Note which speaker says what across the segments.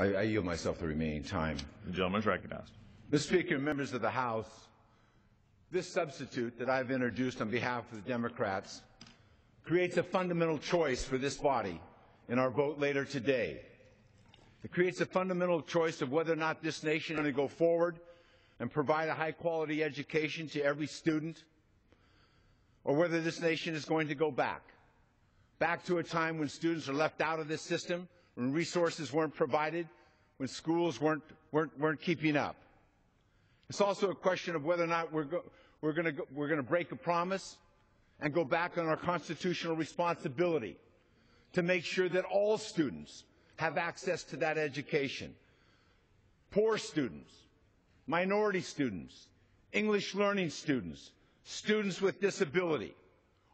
Speaker 1: I yield myself the remaining time.
Speaker 2: The gentleman is recognized.
Speaker 1: Mr. Speaker, members of the House, this substitute that I've introduced on behalf of the Democrats creates a fundamental choice for this body in our vote later today. It creates a fundamental choice of whether or not this nation is going to go forward and provide a high-quality education to every student, or whether this nation is going to go back to a time when students are left out of this system, when resources weren't provided, when schools weren't keeping up. It's also a question of whether or not we're going to break a promise and go back on our constitutional responsibility to make sure that all students have access to that education. Poor students, minority students, English learning students, students with disability.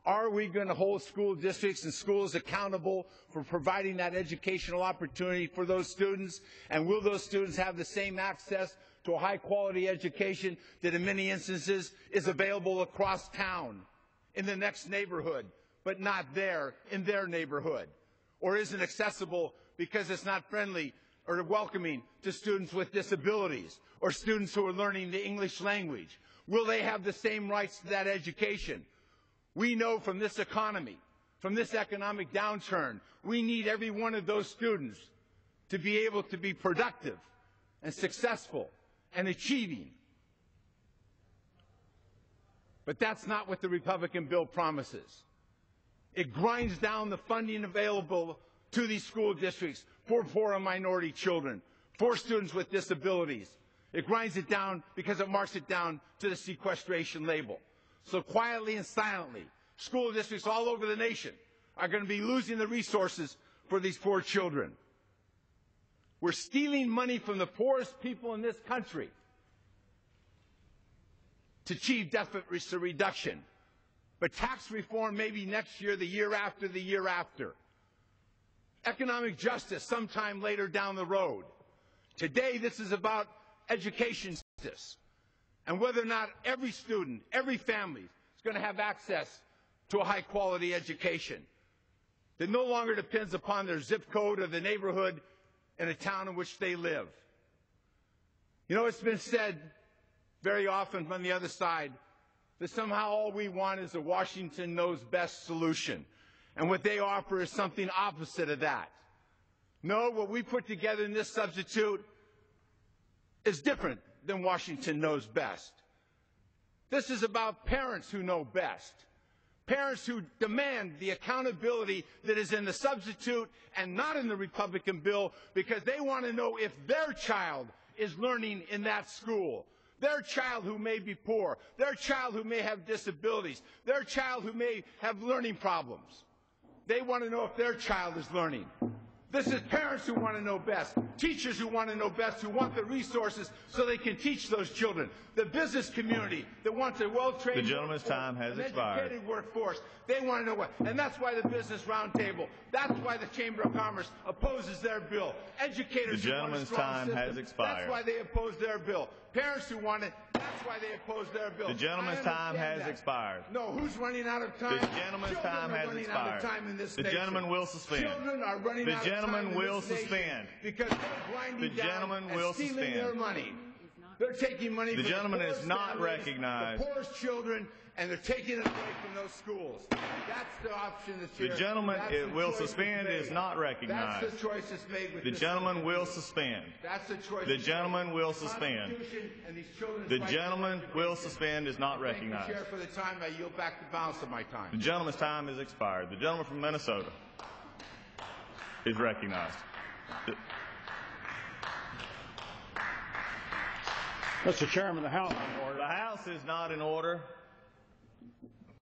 Speaker 1: Are we going to hold school districts and schools accountable for providing that educational opportunity for those students? And will those students have the same access to a high-quality education that in many instances is available across town in the next neighborhood, but not there in their neighborhood? Or isn't accessible because it's not friendly or welcoming to students with disabilities or students who are learning the English language? Will they have the same rights to that education? We know from this economy, from this economic downturn, we need every one of those students to be able to be productive and successful and achieving. But that's not what the Republican bill promises. It grinds down the funding available to these school districts for poor and minority children, for students with disabilities. It grinds it down because it marks it down to the sequestration label. So quietly and silently, school districts all over the nation are going to be losing the resources for these poor children. We're stealing money from the poorest people in this country to achieve deficit reduction. But tax reform maybe next year, the year after, the year after. Economic justice sometime later down the road. Today, this is about education justice and whether or not every student, every family is going to have access to a high-quality education that no longer depends upon their zip code or the neighborhood in a town in which they live. You know, it's been said very often on the other side that somehow all we want is a Washington knows best solution, and what they offer is something opposite of that. No, what we put together in this substitute is different than Washington knows best. This is about parents who know best. Parents who demand the accountability that is in the substitute and not in the Republican bill, because they want to know if their child is learning in that school. Their child who may be poor, their child who may have disabilities, their child who may have learning problems. They want to know if their child is learning. This is parents who want to know best, teachers who want to know best, who want the resources so they can teach those children, the business community that wants a well-trained
Speaker 2: The gentleman's time has expired.
Speaker 1: Educated workforce. They want to know what. And that's why the Business Roundtable, that's why the Chamber of Commerce opposes their bill. Educators
Speaker 2: The gentleman's time has expired.
Speaker 1: That's why they oppose their bill. Parents who want it, that's why they oppose their bill.
Speaker 2: The gentleman's time has expired.
Speaker 1: No, who's running out of time?
Speaker 2: The gentleman's time has expired. The gentleman will suspend.
Speaker 1: Children are running
Speaker 2: The
Speaker 1: out of time
Speaker 2: gentleman
Speaker 1: in
Speaker 2: will
Speaker 1: this nation
Speaker 2: suspend.
Speaker 1: because they're grinding
Speaker 2: The
Speaker 1: down
Speaker 2: gentleman
Speaker 1: and
Speaker 2: will
Speaker 1: stealing
Speaker 2: suspend.
Speaker 1: their money. They're taking money
Speaker 2: The
Speaker 1: from
Speaker 2: gentleman
Speaker 1: the
Speaker 2: is
Speaker 1: poorest
Speaker 2: not
Speaker 1: families,
Speaker 2: recognized.
Speaker 1: the poorest children, and they're taking it away from those schools. That's the option that's here.
Speaker 2: The gentleman will
Speaker 1: choice
Speaker 2: suspend
Speaker 1: that's
Speaker 2: is not recognized.
Speaker 1: That's the choice that's made with
Speaker 2: The
Speaker 1: this
Speaker 2: gentleman
Speaker 1: bill.
Speaker 2: will suspend.
Speaker 1: That's the choice.
Speaker 2: The
Speaker 1: that's
Speaker 2: gentleman
Speaker 1: made.
Speaker 2: will
Speaker 1: The
Speaker 2: suspend.
Speaker 1: Constitution and these children's
Speaker 2: The
Speaker 1: rights
Speaker 2: gentleman
Speaker 1: are
Speaker 2: will suspend is not
Speaker 1: Thank you,
Speaker 2: recognized.
Speaker 1: Chair, for the time. I yield back the balance of my time.
Speaker 2: The gentleman's time has expired. The gentleman from Minnesota is recognized.
Speaker 3: Mr. Chairman, the House.
Speaker 2: The House is not in order.